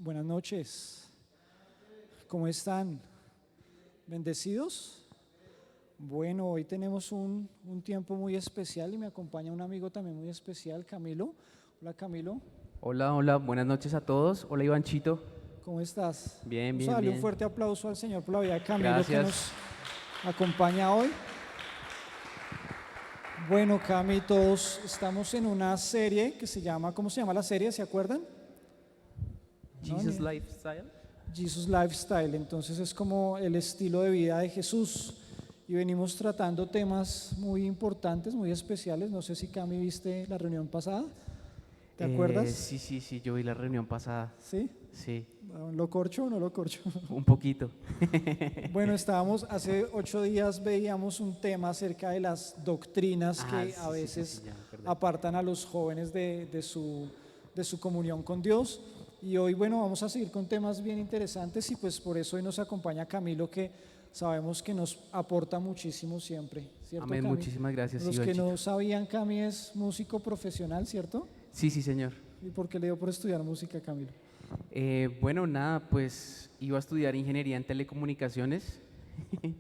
Buenas noches, ¿cómo están? ¿Bendecidos? Bueno, hoy tenemos un tiempo muy especial y me acompaña un amigo también muy especial, Camilo. Hola Camilo, Hola, hola, buenas noches a todos. Hola Ivanchito. ¿cómo estás? Bien, Vamos a bien, darle un bien. fuerte aplauso al Señor por la vida de Camilo que Gracias. nos acompaña hoy. Bueno, Cami, todos estamos en una serie que se llama, ¿cómo se llama la serie? ¿Se acuerdan? No, Jesus Lifestyle. Jesus Lifestyle, entonces es como el estilo de vida de Jesús y venimos tratando temas muy importantes, muy especiales. No sé si Cami viste la reunión pasada, ¿te acuerdas? Sí, sí, sí, yo vi la reunión pasada. ¿Sí? Sí, ¿Lo corcho o no lo corcho? un poquito. Bueno, estábamos hace 8 días, veíamos un tema acerca de las doctrinas Ah, que a sí, sí, sí, sí, veces ya me acordé. apartan a los jóvenes de su comunión con Dios. Y hoy, bueno, vamos a seguir con temas bien interesantes y pues por eso hoy nos acompaña Camilo, que sabemos que nos aporta muchísimo siempre, ¿cierto, Amén, Cami? muchísimas gracias, Los que Ivanchito. no sabían, Cami es músico profesional, ¿cierto? Sí, sí, señor. ¿Y por qué le dio por estudiar música, Camilo? Bueno, nada, pues iba a estudiar ingeniería en telecomunicaciones. No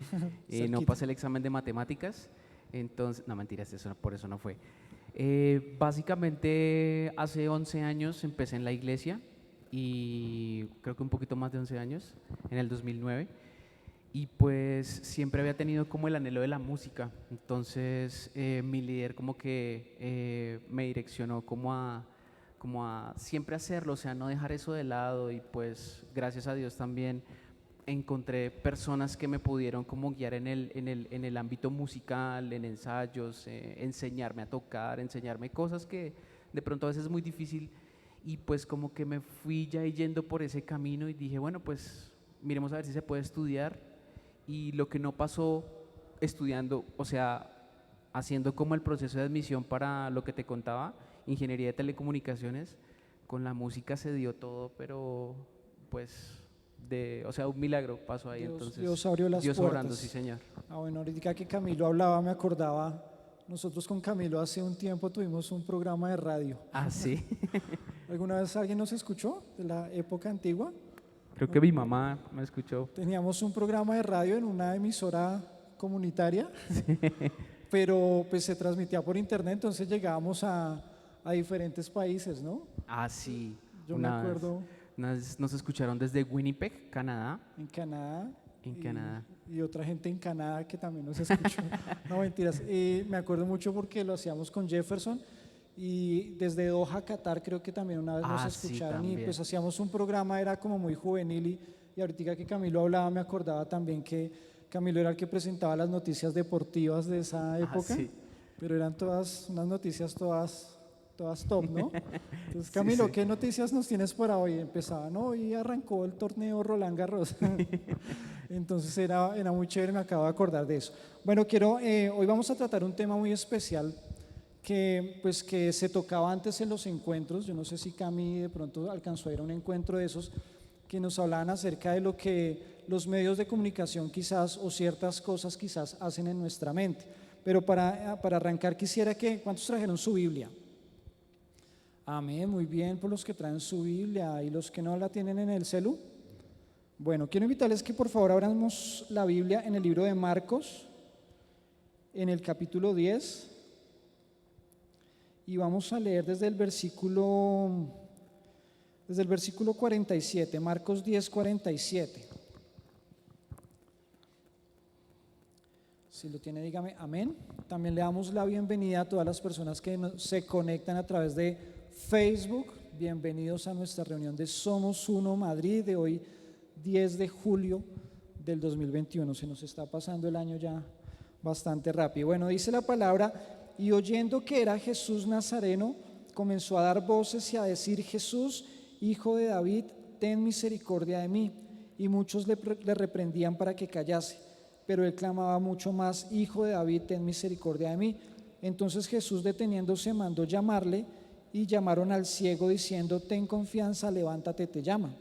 Cerquita. pasé el examen de matemáticas. Entonces, no, mentiras, por eso no fue. Básicamente, hace 11 años empecé en la iglesia y creo que un poquito más de 11 años, en el 2009. Y pues siempre había tenido como el anhelo de la música. Entonces, mi líder como que me direccionó como a siempre hacerlo, o sea, no dejar eso de lado. Y pues gracias a Dios también encontré personas que me pudieron como guiar en el ámbito musical, en ensayos, enseñarme a tocar, enseñarme cosas que de pronto a veces es muy difícil. Y pues como que me fui ya yendo por ese camino y dije, bueno, pues miremos a ver si se puede estudiar. Y lo que no pasó estudiando, o sea, haciendo como el proceso de admisión para lo que te contaba, ingeniería de telecomunicaciones, con la música se dio todo, pero pues o sea, un milagro pasó ahí. Dios Entonces abrió las Dios obrando, sí puertas. señor. Bueno, ahorita que Camilo hablaba, me acordaba, nosotros con Camilo hace un tiempo tuvimos un programa de radio. Ah, sí. ¿Alguna vez alguien nos escuchó de la época antigua? Creo que mi mamá me escuchó. Teníamos un programa de radio en una emisora comunitaria, pero pues se transmitía por internet, entonces llegábamos a diferentes países, ¿no? Ah, sí. Yo me Una vez, acuerdo una vez nos escucharon desde Winnipeg, Canadá. en Canadá En y, Canadá. y otra gente en Canadá que también nos escuchó. No, mentiras. Me acuerdo mucho porque lo hacíamos con Jefferson y desde Doha, Qatar, creo que también una vez nos Ah, sí, escucharon y también. pues hacíamos un programa, era como muy juvenil y ahorita que Camilo hablaba me acordaba también que Camilo era el que presentaba las noticias deportivas de esa Ah, época, sí. pero eran todas, unas noticias todas top, ¿no? Entonces, Sí, Camilo, sí. ¿qué noticias nos tienes para hoy? Empezaba, ¿no? Y arrancó el torneo Roland Garros. Entonces era muy chévere, me acabo de acordar de eso. Bueno, hoy vamos a tratar un tema muy especial que se tocaba antes en los encuentros. Yo no sé si Cami de pronto alcanzó a ir a un encuentro de esos que nos hablaban acerca de lo que los medios de comunicación quizás o ciertas cosas quizás hacen en nuestra mente. Pero para arrancar quisiera ¿cuántos trajeron su Biblia? Amén, muy bien por los que traen su Biblia y los que no la tienen en el celu. Bueno, quiero invitarles que por favor abramos la Biblia en el libro de Marcos, en el capítulo 10, y vamos a leer desde el versículo 47, Marcos 10, 47. Si lo tiene, dígame amén. También le damos la bienvenida a todas las personas que se conectan a través de Facebook. Bienvenidos a nuestra reunión de Somos Uno Madrid de hoy, 10 de julio del 2021. Se nos está pasando el año ya bastante rápido. Bueno, dice la palabra, y oyendo que era Jesús Nazareno, comenzó a dar voces y a decir, Jesús, hijo de David, ten misericordia de mí. Y muchos le reprendían para que callase. Pero él clamaba mucho más, Hijo de David, ten misericordia de mí. Entonces Jesús, deteniéndose, mandó llamarle, y llamaron al ciego diciendo, ten confianza, levántate, te llama.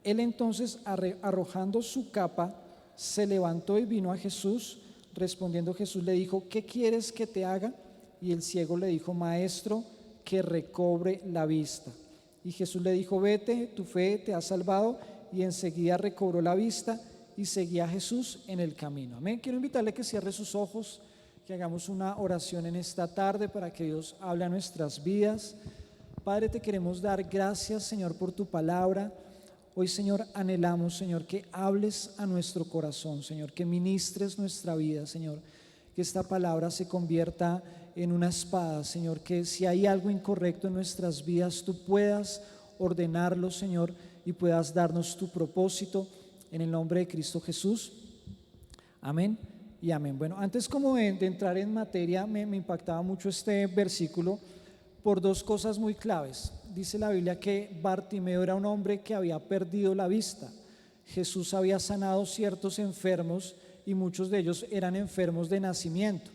Él entonces, arrojando su capa, se levantó y vino a Jesús. Respondiendo Jesús le dijo, ¿qué quieres que te haga? Y el ciego le dijo, Maestro, que recobre la vista. Y Jesús le dijo, vete, tu fe te ha salvado, y enseguida recobró la vista y seguía a Jesús en el camino. Amén. Quiero invitarle a que cierre sus ojos, que hagamos una oración en esta tarde para que Dios hable a nuestras vidas. Padre, te queremos dar gracias, Señor, por tu palabra. Hoy, Señor, anhelamos, Señor, que hables a nuestro corazón, Señor, que ministres nuestra vida, Señor, que esta palabra se convierta en una espada, Señor, que si hay algo incorrecto en nuestras vidas, tú puedas ordenarlo, Señor, y puedas darnos tu propósito en el nombre de Cristo Jesús. Amén y amén. Bueno, antes como de entrar en materia, me impactaba mucho este versículo por dos cosas muy claves. Dice la Biblia que Bartimeo era un hombre que había perdido la vista. Jesús había sanado ciertos enfermos y muchos de ellos eran enfermos de nacimiento.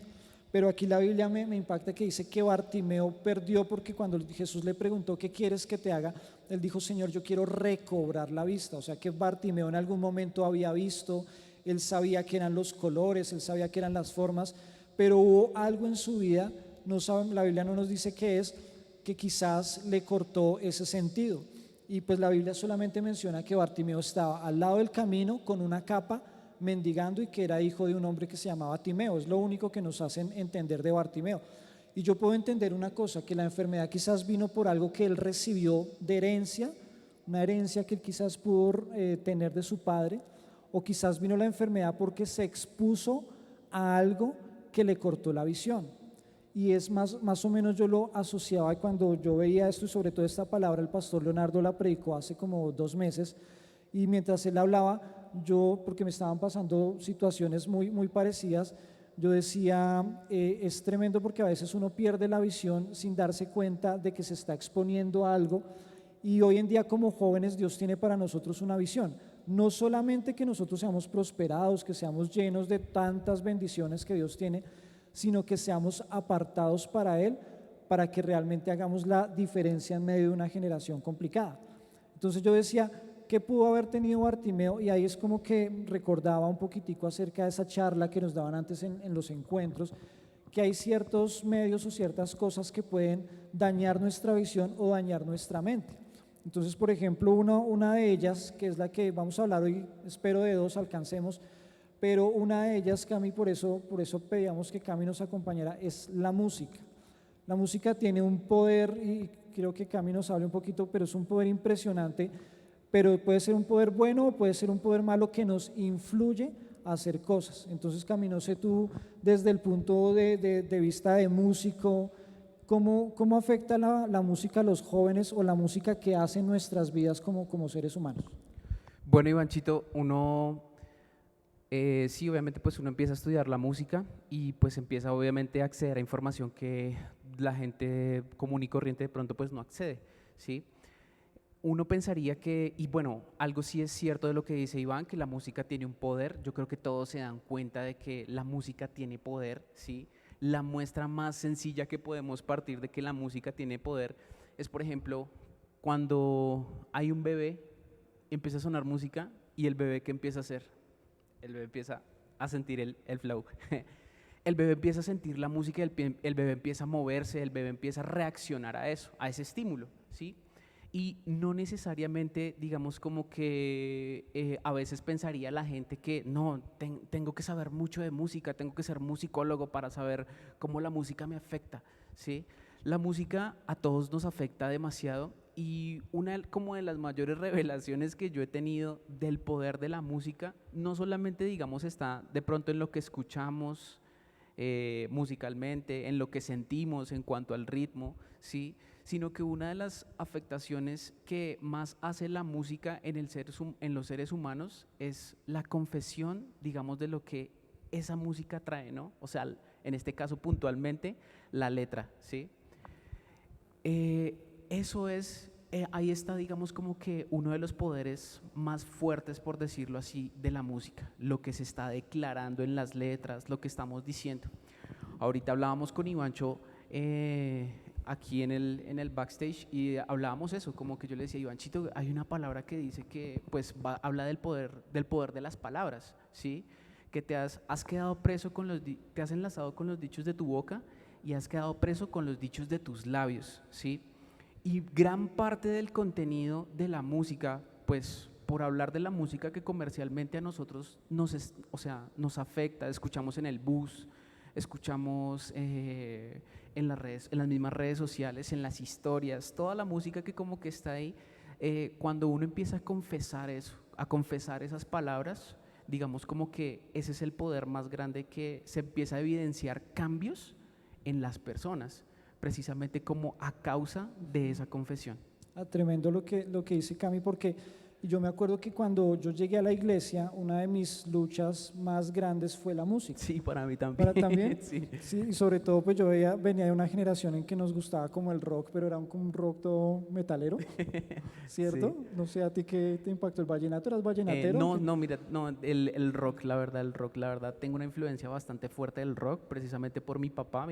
Pero aquí la Biblia me impacta que dice que Bartimeo perdió porque cuando Jesús le preguntó ¿qué quieres que te haga? Él dijo, Señor, yo quiero recobrar la vista. O sea que Bartimeo en algún momento había visto, él sabía que eran los colores, él sabía que eran las formas, pero hubo algo en su vida, no saben, la Biblia no nos dice qué es, que quizás le cortó ese sentido. Y pues la Biblia solamente menciona que Bartimeo estaba al lado del camino con una capa mendigando y que era hijo de un hombre que se llamaba Timeo. Es lo único que nos hacen entender de Bartimeo. Y yo puedo entender una cosa, que la enfermedad quizás vino por algo que él recibió de herencia, una herencia que él quizás pudo tener de su padre, o quizás vino la enfermedad porque se expuso a algo que le cortó la visión. Y es más o menos yo lo asociaba cuando yo veía esto, y sobre todo esta palabra el pastor Leonardo la predicó hace como 2 meses, y mientras él hablaba, yo, porque me estaban pasando situaciones muy parecidas, yo decía, es tremendo porque a veces uno pierde la visión sin darse cuenta de que se está exponiendo a algo, y hoy en día como jóvenes Dios tiene para nosotros una visión, no solamente que nosotros seamos prosperados, que seamos llenos de tantas bendiciones que Dios tiene, sino que seamos apartados para Él, para que realmente hagamos la diferencia en medio de una generación complicada. Entonces yo decía, ¿qué pudo haber tenido Bartimeo? Y ahí es como que recordaba un poquitico acerca de esa charla que nos daban antes en los encuentros, que hay ciertos medios o ciertas cosas que pueden dañar nuestra visión o dañar nuestra mente. Entonces, por ejemplo, una de ellas, que es la que vamos a hablar hoy, espero de 2 alcancemos, pero una de ellas que a mí por eso pedíamos que Cami nos acompañara, es la música. La música tiene un poder, y creo que Cami nos hable un poquito, pero es un poder impresionante, pero puede ser un poder bueno o puede ser un poder malo que nos influye a hacer cosas. Entonces, Cami, no sé tú, desde el punto de vista de músico, ¿cómo afecta la música a los jóvenes o la música que hace en nuestras vidas como seres humanos? Bueno, Ivanchito, sí, obviamente pues uno empieza a estudiar la música y pues empieza obviamente a acceder a información que la gente común y corriente de pronto pues no accede, ¿sí? Uno pensaría que, y bueno, algo sí es cierto de lo que dice Iván, que la música tiene un poder. Yo creo que todos se dan cuenta de que la música tiene poder, ¿sí? La muestra más sencilla que podemos partir de que la música tiene poder es, por ejemplo, cuando hay un bebé, empieza a sonar música y el bebé, ¿qué empieza a hacer? El bebé empieza a sentir el flow. El bebé empieza a sentir la música, el bebé empieza a moverse, el bebé empieza a reaccionar a eso, a ese estímulo, ¿sí? Y no necesariamente, digamos, como que a veces pensaría la gente que no, tengo que saber mucho de música, tengo que ser musicólogo para saber cómo la música me afecta, ¿sí? La música a todos nos afecta demasiado, y una como de las mayores revelaciones que yo he tenido del poder de la música, no solamente, digamos, está de pronto en lo que escuchamos musicalmente, en lo que sentimos en cuanto al ritmo, ¿sí? Sino que una de las afectaciones que más hace la música en los seres humanos es la confesión, digamos, de lo que esa música trae, ¿no? O sea, en este caso puntualmente, la letra, ¿sí? Eso es, ahí está, digamos, como que uno de los poderes más fuertes, por decirlo así, de la música, lo que se está declarando en las letras, lo que estamos diciendo. Ahorita hablábamos con Ivancho aquí en el backstage y hablábamos eso, como que yo le decía, Ivanchito, hay una palabra que dice que pues habla del poder de las palabras, ¿sí? Que te has quedado preso te has enlazado con los dichos de tu boca y has quedado preso con los dichos de tus labios, ¿sí? Y gran parte del contenido de la música, pues por hablar de la música que comercialmente a nosotros o sea, nos afecta, escuchamos en el bus, escuchamos en las redes, en las mismas redes sociales, en las historias, toda la música que como que está ahí, cuando uno empieza a confesar eso, a confesar esas palabras, digamos como que ese es el poder más grande, que se empieza a evidenciar cambios en las personas, precisamente como a causa de esa confesión. Tremendo lo que dice Cami, porque yo me acuerdo que cuando yo llegué a la iglesia, una de mis luchas más grandes fue la música. Sí, para mí también. ¿Para también? Sí. Sí, y sobre todo pues venía de una generación en que nos gustaba como el rock, pero era como un rock todo metalero, ¿cierto? Sí. No sé, ¿a ti qué te impactó el vallenato? ¿Eras vallenatero? No, no, mira, no, el rock, la verdad, tengo una influencia bastante fuerte del rock, precisamente por mi papá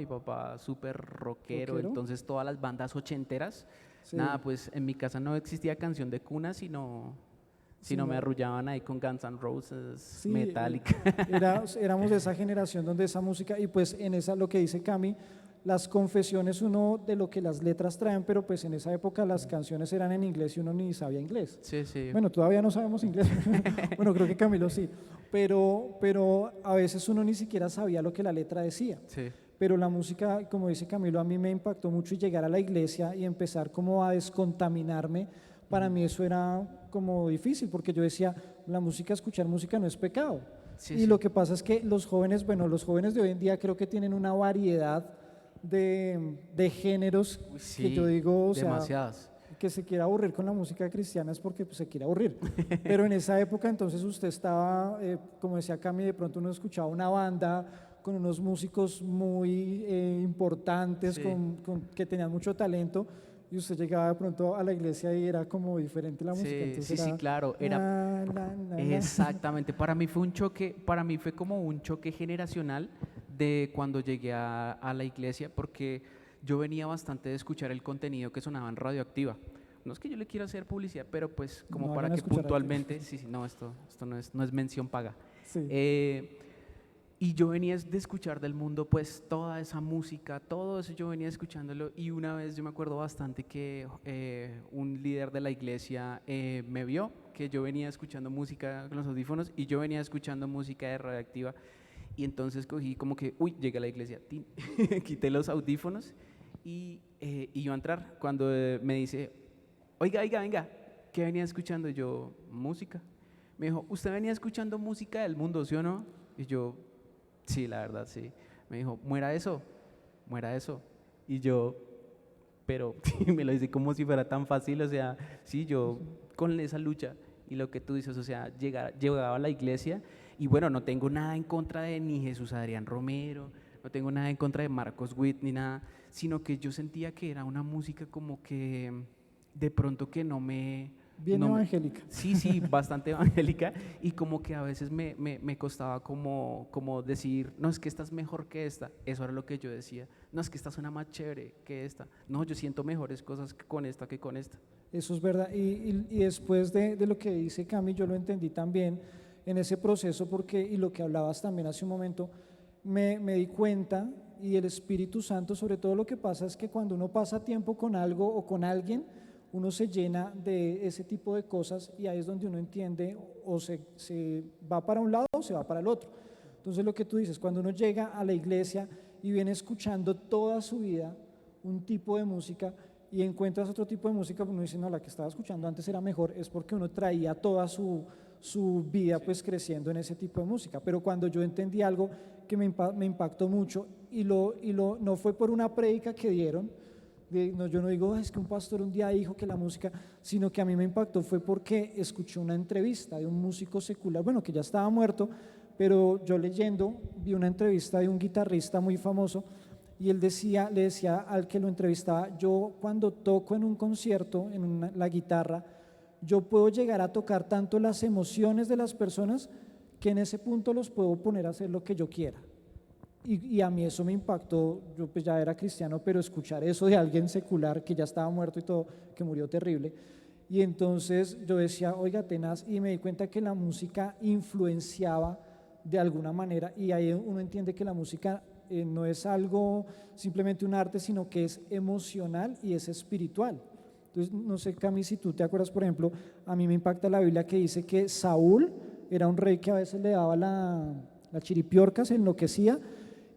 súper rockero, ¿Rockero? entonces todas las bandas ochenteras, Sí. nada, pues en mi casa no existía canción de cuna, sino Sí, me no. arrullaban ahí con Guns N' Roses, Sí, Metallica. éramos de esa generación donde esa música, y pues en esa, lo que dice Cami, las confesiones uno de lo que las letras traen, pero pues en esa época las canciones eran en inglés y uno ni sabía inglés. Sí, sí. Bueno, todavía no sabemos inglés. Bueno, creo que Camilo sí, pero a veces uno ni siquiera sabía lo que la letra decía. Sí. Pero la música, como dice Camilo, a mí me impactó mucho, y llegar a la iglesia y empezar como a descontaminarme, para mí eso era como difícil, porque yo decía, la música, escuchar música no es pecado. Sí, Y sí. lo que pasa es que los jóvenes, bueno, los jóvenes de hoy en día creo que tienen una variedad de géneros, Uy, que yo sí, digo, o sea, demasiadas. que se quiera aburrir con la música cristiana es porque pues, se quiere aburrir. Pero en esa época entonces usted estaba, como decía Cami, de pronto uno escuchaba una banda con unos músicos muy importantes, Sí. que tenían mucho talento, y usted llegaba de pronto a la iglesia y era como diferente la música. Sí, Entonces sí, sí, era, claro, era la. exactamente. Para mí fue un choque, para mí fue como un choque generacional de cuando llegué a la iglesia, porque yo venía bastante de escuchar el contenido que sonaba en Radioactiva. No es que yo le quiera hacer publicidad, pero pues como No para vayan a que escuchar aquí. puntualmente, sí, sí, no, esto no es mención paga. Sí. Y yo venía de escuchar del mundo pues toda esa música, todo eso yo venía escuchándolo, y una vez yo me acuerdo bastante que un líder de la iglesia me vio que yo venía escuchando música con los audífonos y yo venía escuchando música de Radioactiva, y entonces cogí como que, uy, llegué a la iglesia, tin, quité los audífonos y iba a entrar cuando me dice, oiga, venga, ¿qué venía escuchando? Y yo, música. Me dijo, ¿usted venía escuchando música del mundo, sí o no? Y yo, sí, la verdad, sí. Me dijo, muera eso. Y yo, pero me lo dice como si fuera tan fácil, o sea, sí, yo con esa lucha y lo que tú dices, o sea, llegaba a la iglesia y bueno, no tengo nada en contra de ni Jesús Adrián Romero, no tengo nada en contra de Marcos Witt ni nada, sino que yo sentía que era una música como que de pronto que Bien no me- evangélica. sí, sí, bastante evangélica, y como que a veces me costaba como decir, no, es que esta es mejor que esta, eso era lo que yo decía, no, es que esta suena más chévere que esta, no, yo siento mejores cosas con esta que con esta. Eso es verdad. Y después de lo que dice Cami, yo lo entendí también en ese proceso, porque, y lo que hablabas también hace un momento, me di cuenta, y el Espíritu Santo, sobre todo, lo que pasa es que cuando uno pasa tiempo con algo o con alguien, uno se llena de ese tipo de cosas, y ahí es donde uno entiende o se va para un lado o se va para el otro. Entonces lo que tú dices, cuando uno llega a la iglesia y viene escuchando toda su vida un tipo de música y encuentras otro tipo de música, uno dice, no, la que estaba escuchando antes era mejor, es porque uno traía toda su vida pues creciendo en ese tipo de música. Pero cuando yo entendí algo que me impactó mucho, no fue por una prédica que dieron, no, yo no digo, "Ay, es que un pastor un día dijo que la música", sino que a mí me impactó fue porque escuché una entrevista de un músico secular, bueno, que ya estaba muerto, pero yo leyendo vi una entrevista de un guitarrista muy famoso, y él le decía al que lo entrevistaba, yo cuando toco en un concierto, la guitarra, yo puedo llegar a tocar tanto las emociones de las personas, que en ese punto los puedo poner a hacer lo que yo quiera. Y a mí eso me impactó, yo pues ya era cristiano, pero escuchar eso de alguien secular que ya estaba muerto y todo, que murió terrible. Y entonces yo decía, oiga, tenaz, y me di cuenta que la música influenciaba de alguna manera, y ahí uno entiende que la música no es algo simplemente un arte, sino que es emocional y es espiritual. Entonces, no sé, Cami, si tú te acuerdas, por ejemplo, a mí me impacta la Biblia que dice que Saúl era un rey que a veces le daba la chiripiorca, se enloquecía,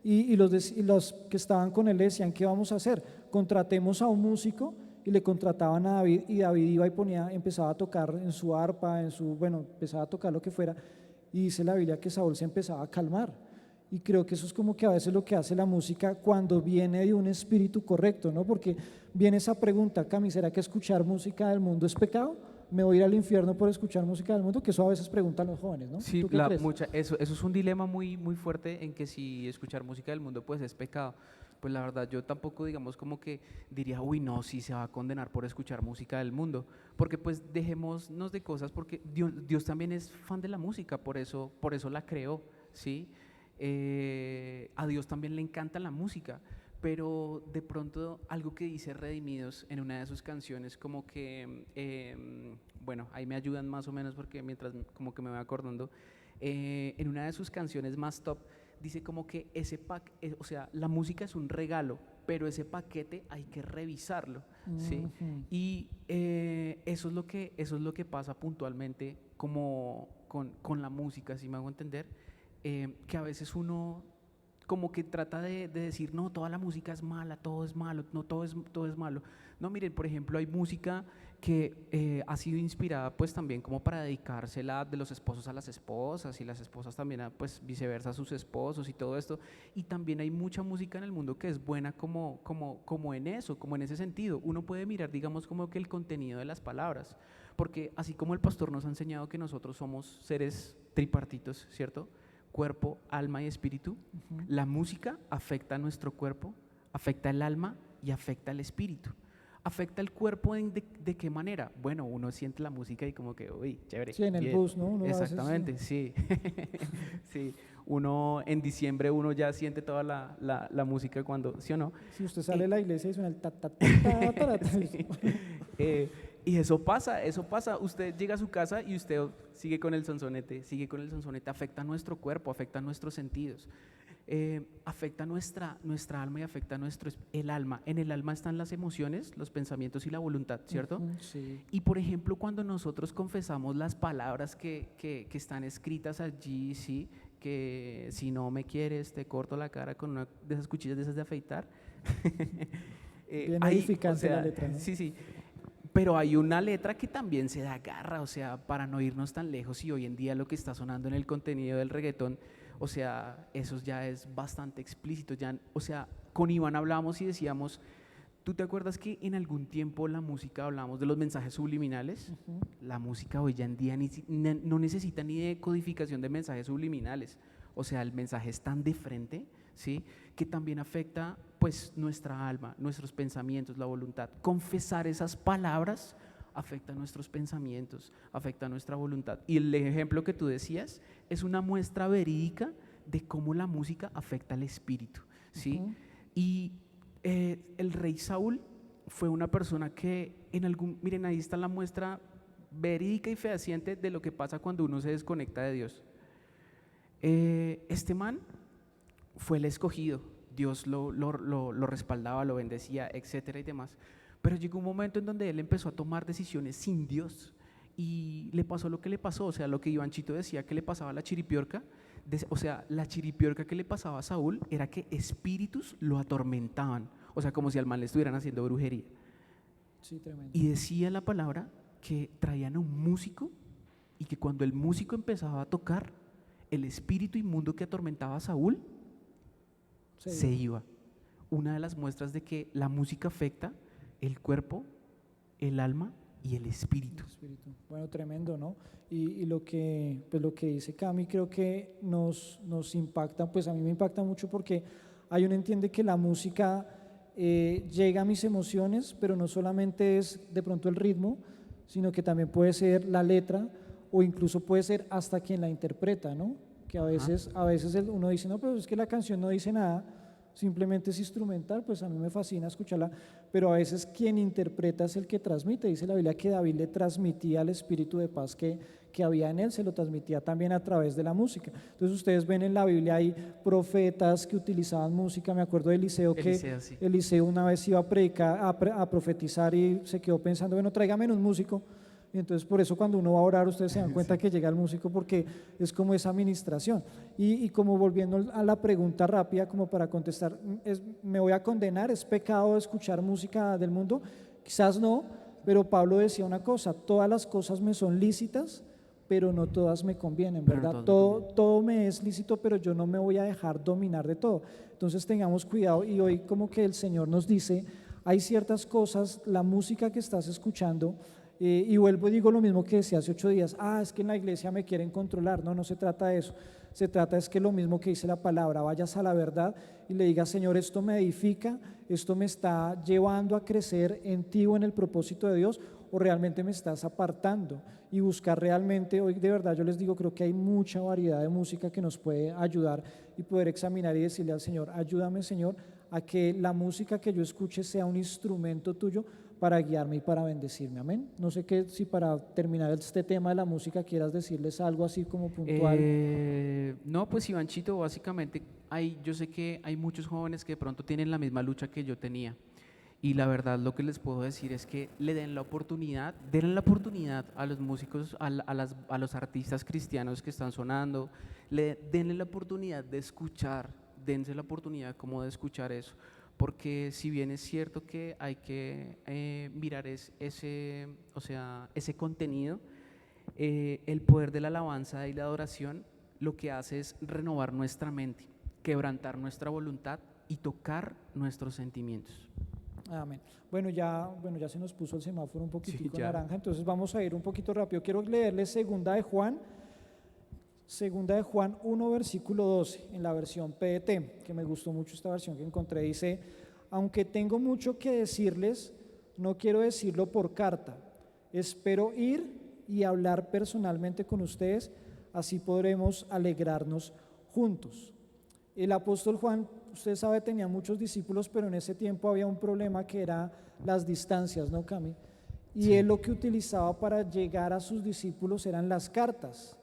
y los que estaban con él le decían, ¿qué vamos a hacer? Contratemos a un músico, y le contrataban a David, y David iba y empezaba a tocar en su arpa, bueno, empezaba a tocar lo que fuera, y dice la Biblia que Saúl se empezaba a calmar. Y creo que eso es como que a veces lo que hace la música cuando viene de un espíritu correcto, ¿no? Porque viene esa pregunta, Cami, ¿será que escuchar música del mundo es pecado? ¿Me voy a ir al infierno por escuchar música del mundo? Que eso a veces preguntan los jóvenes, ¿no? Sí, ¿Tú qué crees? eso es un dilema muy, muy fuerte en que si escuchar música del mundo pues es pecado. Pues la verdad yo tampoco digamos como que diría, uy no, sí se va a condenar por escuchar música del mundo, porque pues dejémonos de cosas, porque Dios también es fan de la música, por eso la creó, ¿sí? A Dios también le encanta la música, pero de pronto algo que dice Redimidos en una de sus canciones como que, bueno, ahí me ayudan más o menos porque mientras como que me voy acordando, en una de sus canciones más top dice como que o sea, la música es un regalo, pero ese paquete hay que revisarlo, ¿sí? Y eso es lo que pasa puntualmente como con la música, si me hago entender, que a veces uno como que trata de decir, no, toda la música es mala, todo es malo, no, todo es malo. No, miren, por ejemplo, hay música que ha sido inspirada pues también como para dedicársela de los esposos a las esposas y las esposas también a, pues viceversa a sus esposos y todo esto. Y también hay mucha música en el mundo que es buena como en eso, como en ese sentido. Uno puede mirar, digamos, como que el contenido de las palabras, porque así como el pastor nos ha enseñado que nosotros somos seres tripartitos, ¿cierto? Cuerpo, alma y espíritu. La música afecta a nuestro cuerpo, afecta el alma y afecta el espíritu. ¿Afecta el cuerpo de qué manera? Bueno, uno siente la música y como que, uy, chévere. Sí, en el bien. bus, ¿no? Uno Exactamente, a veces, sí. Sí, uno en diciembre uno ya siente toda la música cuando, ¿sí o no? si usted sale de la iglesia y suena el ta, ta, ta, ta, ta, ta, Sí. Y eso pasa. Usted llega a su casa y usted sigue con el sonsonete, afecta nuestro cuerpo, afecta nuestros sentidos. Afecta nuestra alma y afecta el alma. En el alma están las emociones, los pensamientos y la voluntad, ¿cierto? sí. Y por ejemplo, cuando nosotros confesamos las palabras que están escritas allí, ¿sí? Que si no me quieres, te corto la cara con una de esas cuchillas de esas de afeitar. Bien edificante la letra, ¿no? Sí, sí. Pero hay una letra que también se da garra, o sea, para no irnos tan lejos y hoy en día lo que está sonando en el contenido del reggaetón, o sea, eso ya es bastante explícito, ya, o sea, con Iván hablábamos y decíamos, ¿tú te acuerdas que en algún tiempo la música hablábamos de los mensajes subliminales? La música hoy en día no necesita ni de codificación de mensajes subliminales, o sea, el mensaje es tan de frente, ¿sí? Que también afecta pues nuestra alma, nuestros pensamientos, la voluntad. Confesar esas palabras afecta nuestros pensamientos, afecta nuestra voluntad. Y el ejemplo que tú decías es una muestra verídica de cómo la música afecta al espíritu, ¿sí? Y el rey Saúl fue una persona que miren, ahí está la muestra verídica y fehaciente de lo que pasa cuando uno se desconecta de Dios. Este man fue el escogido, Dios lo respaldaba, lo bendecía, etcétera y demás. Pero llegó un momento en donde él empezó a tomar decisiones sin Dios y le pasó lo que le pasó, o sea, lo que Ivanchito decía que le pasaba a la chiripiorca, o sea, la chiripiorca que le pasaba a Saúl era que espíritus lo atormentaban, o sea, como si al mal le estuvieran haciendo brujería. Sí, tremendo. Y decía la palabra que traían a un músico y que cuando el músico empezaba a tocar, el espíritu inmundo que atormentaba a Saúl se iba. Una de las muestras de que la música afecta el cuerpo, el alma y el espíritu. Bueno, tremendo, ¿no? Y lo que dice Cami creo que nos impacta, pues a mí me impacta mucho porque hay uno entiende que la música llega a mis emociones, pero no solamente es de pronto el ritmo, sino que también puede ser la letra o incluso puede ser hasta quien la interpreta, ¿no? Que a veces uno dice, no, pero es que la canción no dice nada, simplemente es instrumental, pues a mí me fascina escucharla, pero a veces quien interpreta es el que transmite. Dice la Biblia que David le transmitía el espíritu de paz que había en él, se lo transmitía también a través de la música. Entonces ustedes ven en la Biblia hay profetas que utilizaban música. Me acuerdo de Eliseo, que Eliseo, sí. Eliseo una vez iba a predicar, a profetizar, y se quedó pensando, bueno, tráigame un músico. Y entonces por eso cuando uno va a orar ustedes se dan cuenta que llega el músico, porque es como esa administración. Y como volviendo a la pregunta rápida, como para contestar, ¿me voy a condenar? ¿Es pecado escuchar música del mundo? Quizás no, pero Pablo decía una cosa: todas las cosas me son lícitas, pero no todas me convienen, Pero no ¿verdad? todas me convienen. Todo me es lícito, pero yo no me voy a dejar dominar de todo. Entonces tengamos cuidado, y hoy como que el Señor nos dice, hay ciertas cosas, la música que estás escuchando, y vuelvo y digo lo mismo que decía hace 8 días, es que en la iglesia me quieren controlar. No, no se trata de eso. Se trata es que lo mismo que dice la palabra, vayas a la verdad y le digas, Señor, esto me edifica, esto me está llevando a crecer en ti o en el propósito de Dios, o realmente me estás apartando. Y buscar realmente, hoy de verdad yo les digo, creo que hay mucha variedad de música que nos puede ayudar, y poder examinar y decirle al Señor, ayúdame, Señor, a que la música que yo escuche sea un instrumento tuyo para guiarme y para bendecirme. Amén. No sé qué, si para terminar este tema de la música quieras decirles algo así como puntual. No, pues Ivanchito, básicamente yo sé que hay muchos jóvenes que de pronto tienen la misma lucha que yo tenía. Y la verdad lo que les puedo decir es que le denle la oportunidad a los músicos, a los artistas cristianos que están sonando, denle la oportunidad de escuchar, dense la oportunidad como de escuchar eso. Porque si bien es cierto que hay que mirar o sea, ese contenido, el poder de la alabanza y la adoración lo que hace es renovar nuestra mente, quebrantar nuestra voluntad y tocar nuestros sentimientos. Amén. Bueno, ya se nos puso el semáforo un Sí, poquitico ya. naranja, entonces vamos a ir un poquito rápido. Quiero leerles Segunda de Juan 1, versículo 12, en la versión PDT, que me gustó mucho esta versión que encontré. Dice, aunque tengo mucho que decirles, no quiero decirlo por carta. Espero ir y hablar personalmente con ustedes, así podremos alegrarnos juntos. El apóstol Juan, usted sabe, tenía muchos discípulos, pero en ese tiempo había un problema que era las distancias, ¿no, Cami? Y Sí. él lo que utilizaba para llegar a sus discípulos eran las cartas.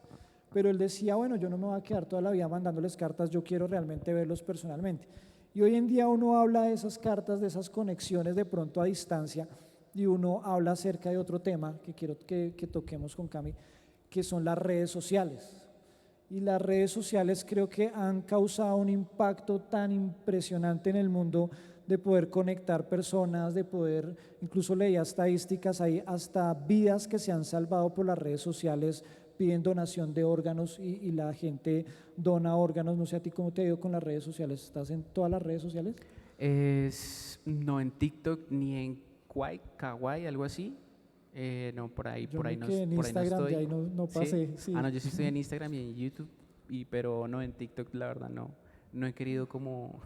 Pero él decía, bueno, yo no me voy a quedar toda la vida mandándoles cartas, yo quiero realmente verlos personalmente. Y hoy en día uno habla de esas cartas, de esas conexiones de pronto a distancia, y uno habla acerca de otro tema que quiero que toquemos con Cami, que son las redes sociales. Y las redes sociales creo que han causado un impacto tan impresionante en el mundo, de poder conectar personas, de poder, incluso leía estadísticas, hay hasta vidas que se han salvado por las redes sociales, piden donación de órganos, y la gente dona órganos. No sé a ti cómo te ha ido con las redes sociales, ¿estás en todas las redes sociales? No en TikTok ni en Kawaii, algo así. No, Yo me no, quedé en por ahí no Instagram, de estoy. ahí no ¿Sí? pasé, sí. No, yo sí estoy en Instagram y en YouTube, pero no en TikTok, la verdad no. No he querido como,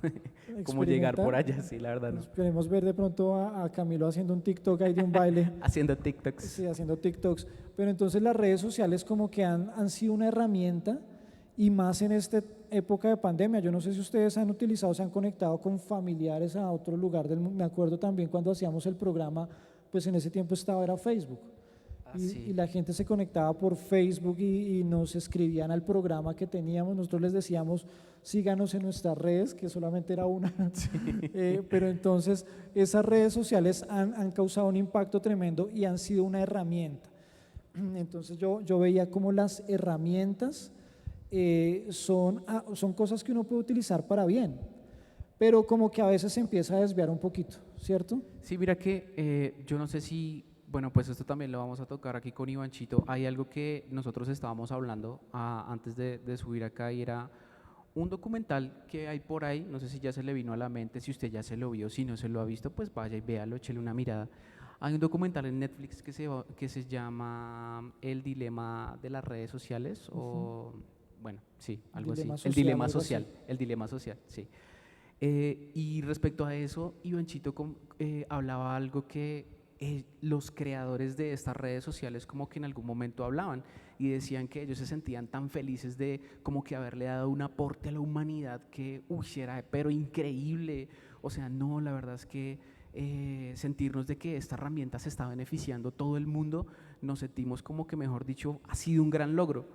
como llegar Experimentar. por allá, sí, la verdad no. Esperemos ver de pronto a Camilo haciendo un TikTok ahí de un baile. Haciendo TikToks. Sí, haciendo TikToks. Pero entonces las redes sociales como que han sido una herramienta, y más en esta época de pandemia. Yo no sé si ustedes han utilizado, se han conectado con familiares a otro lugar del mundo. Me acuerdo también cuando hacíamos el programa, pues en ese tiempo era Facebook. Y Sí. la gente se conectaba por Facebook, y nos escribían al programa que teníamos. Nosotros les decíamos, síganos en nuestras redes, que solamente era una. Pero entonces esas redes sociales han causado un impacto tremendo y han sido una herramienta. Entonces yo veía como las herramientas son cosas que uno puede utilizar para bien, pero como que a veces se empieza a desviar un poquito, ¿cierto? Sí, mira que yo no sé si, bueno, pues esto también lo vamos a tocar aquí con Ivanchito. Hay algo que nosotros estábamos hablando antes de subir acá, y era un documental que hay por ahí, no sé si ya se le vino a la mente, si usted ya se lo vio, si no se lo ha visto, pues vaya y véalo, échele una mirada. Hay un documental en Netflix que se llama El dilema de las redes sociales, o bueno, sí, algo así. Dilema El social, dilema algo así. social, el dilema social, sí. Y respecto a eso, Ivanchito hablaba algo que los creadores de estas redes sociales como que en algún momento hablaban y decían que ellos se sentían tan felices de como que haberle dado un aporte a la humanidad que, uy, era pero increíble. O sea, no, la verdad es que sentirnos de que esta herramienta se está beneficiando todo el mundo, nos sentimos como que, mejor dicho, ha sido un gran logro.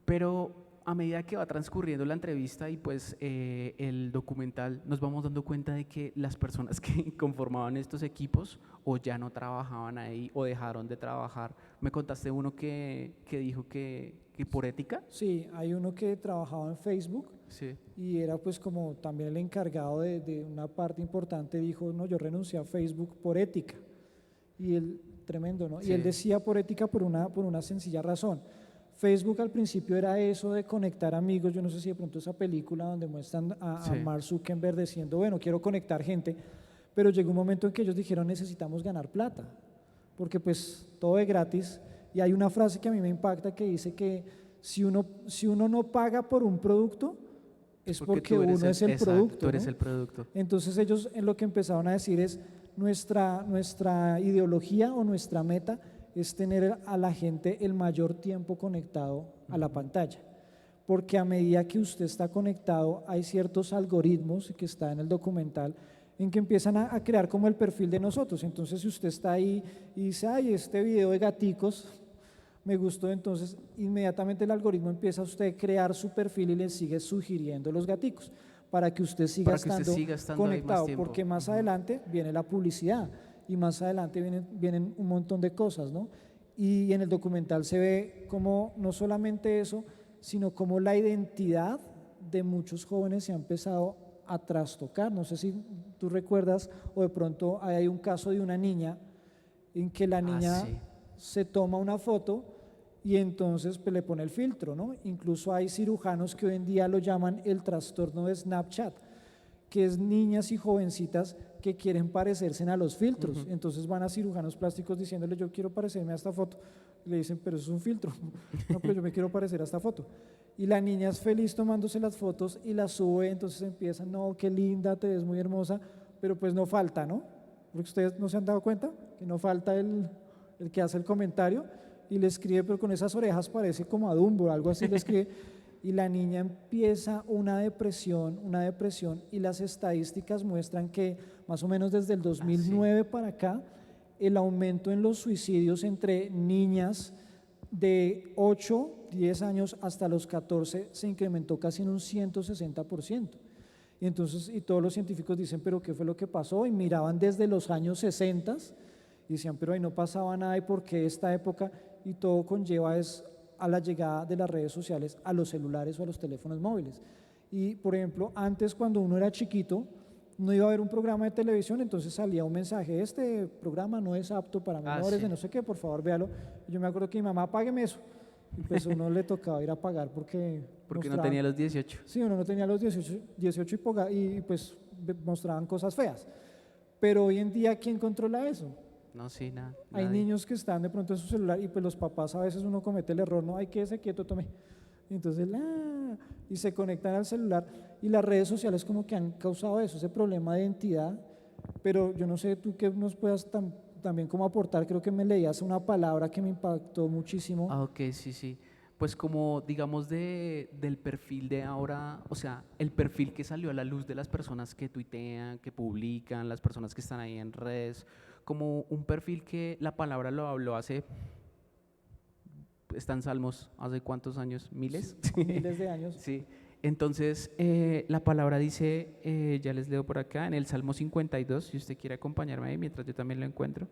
Pero a medida que va transcurriendo la entrevista y pues el documental, nos vamos dando cuenta de que las personas que conformaban estos equipos o ya no trabajaban ahí o dejaron de trabajar. Me contaste uno que dijo que por ética. Sí, hay uno que trabajaba en Facebook Sí. y era pues como también el encargado de una parte importante, dijo, no, yo renuncié a Facebook por ética. Y él, tremendo, ¿no? Sí. Y él decía por ética por una sencilla razón. Facebook al principio era eso de conectar amigos, yo no sé si de pronto esa película donde muestran a Mark Zuckerberg diciendo, bueno, quiero conectar gente, pero llegó un momento en que ellos dijeron necesitamos ganar plata, porque pues todo es gratis, y hay una frase que a mí me impacta que dice que si uno no paga por un producto, es porque uno es el producto. Tú eres ¿no? el producto. Entonces ellos en lo que empezaron a decir es nuestra ideología o nuestra meta es tener a la gente el mayor tiempo conectado a la pantalla, porque a medida que usted está conectado hay ciertos algoritmos que está en el documental en que empiezan a crear como el perfil de nosotros. Entonces si usted está ahí y dice, ay, este video de gaticos me gustó, entonces inmediatamente el algoritmo empieza a usted a crear su perfil y le sigue sugiriendo los gaticos para que usted siga estando conectado, porque más adelante viene la publicidad y más adelante vienen un montón de cosas, ¿no? Y en el documental se ve como no solamente eso, sino como la identidad de muchos jóvenes se ha empezado a trastocar. No sé si tú recuerdas o de pronto hay un caso de una niña en que la niña sí. se toma una foto y entonces pues, le pone el filtro, ¿no? Incluso hay cirujanos que hoy en día lo llaman el trastorno de Snapchat, que es niñas y jovencitas que quieren parecerse a los filtros. Entonces van a cirujanos plásticos diciéndole yo quiero parecerme a esta foto. Y le dicen, pero eso es un filtro. No, pero yo me quiero parecer a esta foto. Y la niña es feliz tomándose las fotos y las sube, entonces empieza, no, qué linda, te ves muy hermosa, pero pues no falta, ¿no? Porque ustedes no se han dado cuenta que no falta el que hace el comentario y le escribe, pero con esas orejas parece como a Dumbo, algo así le escribe. Y la niña empieza una depresión, y las estadísticas muestran que más o menos desde el 2009 para acá, el aumento en los suicidios entre niñas de 8, 10 años hasta los 14 se incrementó casi en un 160%. Y entonces, y todos los científicos dicen, pero ¿qué fue lo que pasó? Y miraban desde los años 60 y decían, pero ahí no pasaba nada, ¿y por qué esta época? Y todo conlleva es a la llegada de las redes sociales, a los celulares o a los teléfonos móviles. Y por ejemplo, antes cuando uno era chiquito, no iba a haber un programa de televisión, entonces salía un mensaje, este programa no es apto para menores de no sé qué, por favor véalo. Y yo me acuerdo que mi mamá, págueme eso. Y pues uno le tocaba ir a pagar porque no tenía los 18. Sí, uno no tenía los 18 y pues mostraban cosas feas. Pero hoy en día, ¿quién controla eso? No, sí, nada. Hay niños que están de pronto en su celular y pues los papás a veces uno comete el error, no, hay que quédese quieto, tome. Y entonces, y se conectan al celular y las redes sociales como que han causado eso, ese problema de identidad, pero yo no sé tú qué nos puedas también como aportar, creo que me leías una palabra que me impactó muchísimo. Ok, sí. Pues como digamos del perfil de ahora, o sea, el perfil que salió a la luz de las personas que tuitean, que publican, las personas que están ahí en redes, como un perfil que la palabra lo habló está en Salmos, ¿hace cuántos años? ¿Miles? Sí, miles de años. Sí, entonces la palabra dice, ya les leo por acá, en el Salmo 52, si usted quiere acompañarme ahí mientras yo también lo encuentro.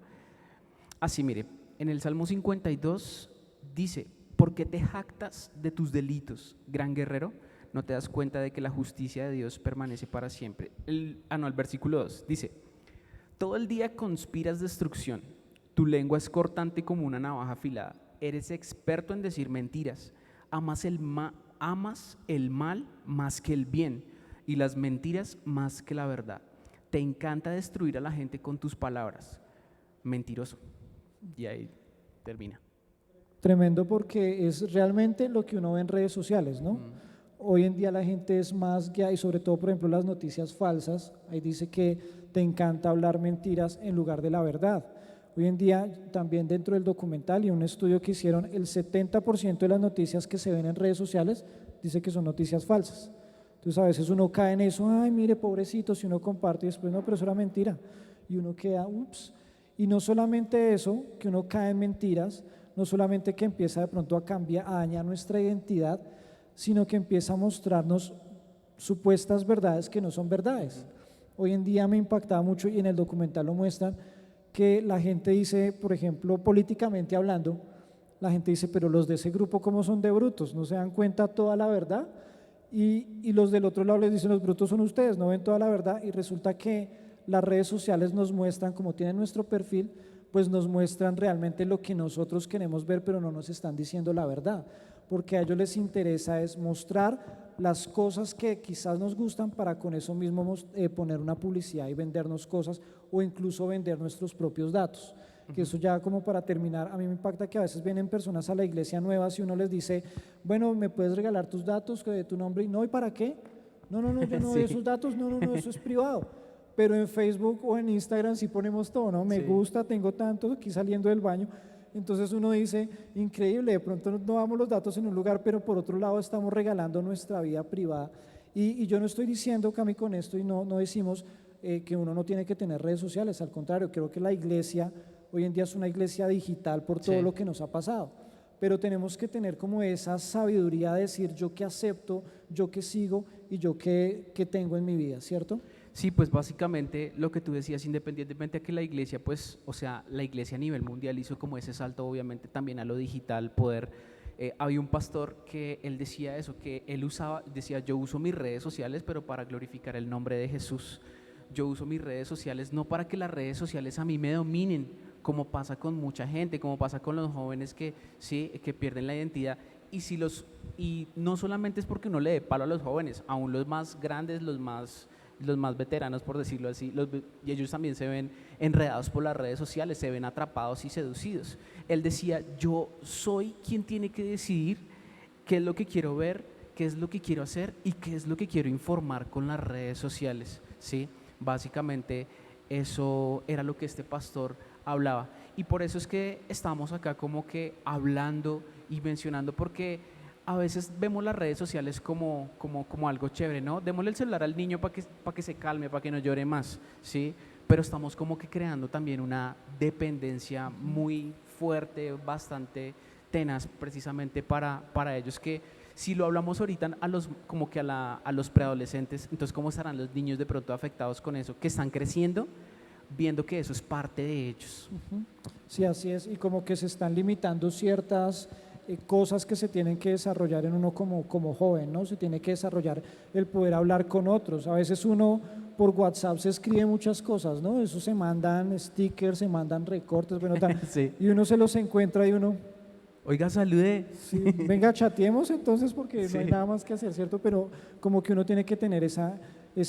Así, mire, en el Salmo 52 dice, ¿por qué te jactas de tus delitos, gran guerrero? ¿No te das cuenta de que la justicia de Dios permanece para siempre? El versículo 2 dice, todo el día conspiras destrucción, tu lengua es cortante como una navaja afilada, eres experto en decir mentiras, amas el mal más que el bien y las mentiras más que la verdad. Te encanta destruir a la gente con tus palabras. Mentiroso. Y ahí termina. Tremendo, porque es realmente lo que uno ve en redes sociales, ¿no? Hoy en día la gente es más guiada y sobre todo, por ejemplo, las noticias falsas, ahí dice que te encanta hablar mentiras en lugar de la verdad. Hoy en día, también dentro del documental y un estudio que hicieron, el 70% de las noticias que se ven en redes sociales dice que son noticias falsas. Entonces a veces uno cae en eso, ay, mire, pobrecito, si uno comparte y después no, pero eso era mentira. Y uno queda, ups. Y no solamente eso, que uno cae en mentiras, no solamente que empieza de pronto a cambiar, a dañar nuestra identidad, sino que empieza a mostrarnos supuestas verdades que no son verdades. Hoy en día me impactaba mucho y en el documental lo muestran, que la gente dice, por ejemplo, políticamente hablando, la gente dice, pero los de ese grupo ¿cómo son de brutos? ¿No se dan cuenta toda la verdad? Y los del otro lado les dicen, los brutos son ustedes, no ven toda la verdad, y resulta que las redes sociales nos muestran, como tienen nuestro perfil, pues nos muestran realmente lo que nosotros queremos ver, pero no nos están diciendo la verdad, porque a ellos les interesa es mostrar las cosas que quizás nos gustan para con eso mismo poner una publicidad y vendernos cosas o incluso vender nuestros propios datos. Que eso ya como para terminar, a mí me impacta que a veces vienen personas a la iglesia nuevas y uno les dice, bueno, ¿me puedes regalar tus datos, que de tu nombre? Y no, ¿y para qué? No, yo no doy Sí. esos datos, no, eso es privado. Pero en Facebook o en Instagram sí ponemos todo, ¿no? Me Sí. gusta, tengo tanto, aquí saliendo del baño. Entonces uno dice, increíble, de pronto no damos los datos en un lugar, pero por otro lado estamos regalando nuestra vida privada. Y yo no estoy diciendo, Cami, con esto, y no decimos que uno no tiene que tener redes sociales, al contrario, creo que la iglesia hoy en día es una iglesia digital por todo Sí. lo que nos ha pasado, pero tenemos que tener como esa sabiduría de decir yo qué acepto, yo qué sigo y yo qué tengo en mi vida, ¿cierto? Sí, pues básicamente lo que tú decías, independientemente de que la iglesia, pues, o sea, la iglesia a nivel mundial hizo como ese salto, obviamente, también a lo digital, poder. Había un pastor que él decía eso, que él decía, yo uso mis redes sociales, pero para glorificar el nombre de Jesús. Yo uso mis redes sociales no para que las redes sociales a mí me dominen, como pasa con mucha gente, como pasa con los jóvenes que, sí, que pierden la identidad. Y no solamente es porque uno le dé palo a los jóvenes, aún los más grandes, los más veteranos, por decirlo así, y ellos también se ven enredados por las redes sociales, se ven atrapados y seducidos. Él decía, yo soy quien tiene que decidir qué es lo que quiero ver, qué es lo que quiero hacer y qué es lo que quiero informar con las redes sociales, ¿sí? Básicamente eso era lo que este pastor hablaba. Y por eso es que estamos acá como que hablando y mencionando, porque a veces vemos las redes sociales como algo chévere, ¿no? Démosle el celular al niño para que se calme, para que no llore más, ¿sí? Pero estamos como que creando también una dependencia muy fuerte, bastante tenaz precisamente para ellos, que si lo hablamos ahorita como que a los preadolescentes, entonces ¿cómo estarán los niños de pronto afectados con eso? Que están creciendo viendo que eso es parte de ellos. Sí, así es, y como que se están limitando ciertas cosas que se tienen que desarrollar en uno como joven, ¿no? Se tiene que desarrollar el poder hablar con otros. A veces uno por WhatsApp se escribe muchas cosas, ¿no? Eso se mandan stickers, se mandan recortes, bueno, Sí. y uno se los encuentra y uno, Oiga, salude. sí, venga, chateemos entonces porque Sí. no hay nada más que hacer, ¿cierto? Pero como que uno tiene que tener esa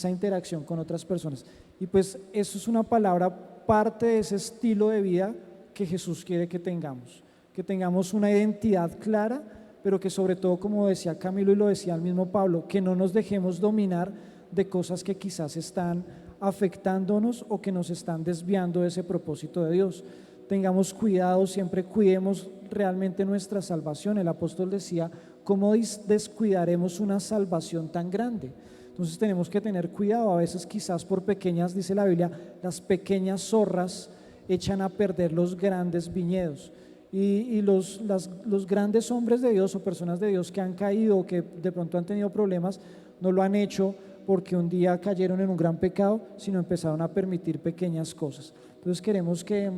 interacción con otras personas. Y pues eso es una palabra, parte de ese estilo de vida que Jesús quiere que tengamos una identidad clara, pero que sobre todo, como decía Camilo y lo decía el mismo Pablo, que no nos dejemos dominar de cosas que quizás están afectándonos o que nos están desviando de ese propósito de Dios. Tengamos cuidado, siempre cuidemos realmente nuestra salvación. El apóstol decía, ¿cómo descuidaremos una salvación tan grande? Entonces tenemos que tener cuidado, a veces quizás por pequeñas, dice la Biblia, las pequeñas zorras echan a perder los grandes viñedos. Y los grandes hombres de Dios o personas de Dios que han caído o que de pronto han tenido problemas, no lo han hecho porque un día cayeron en un gran pecado, sino empezaron a permitir pequeñas cosas. Entonces queremos que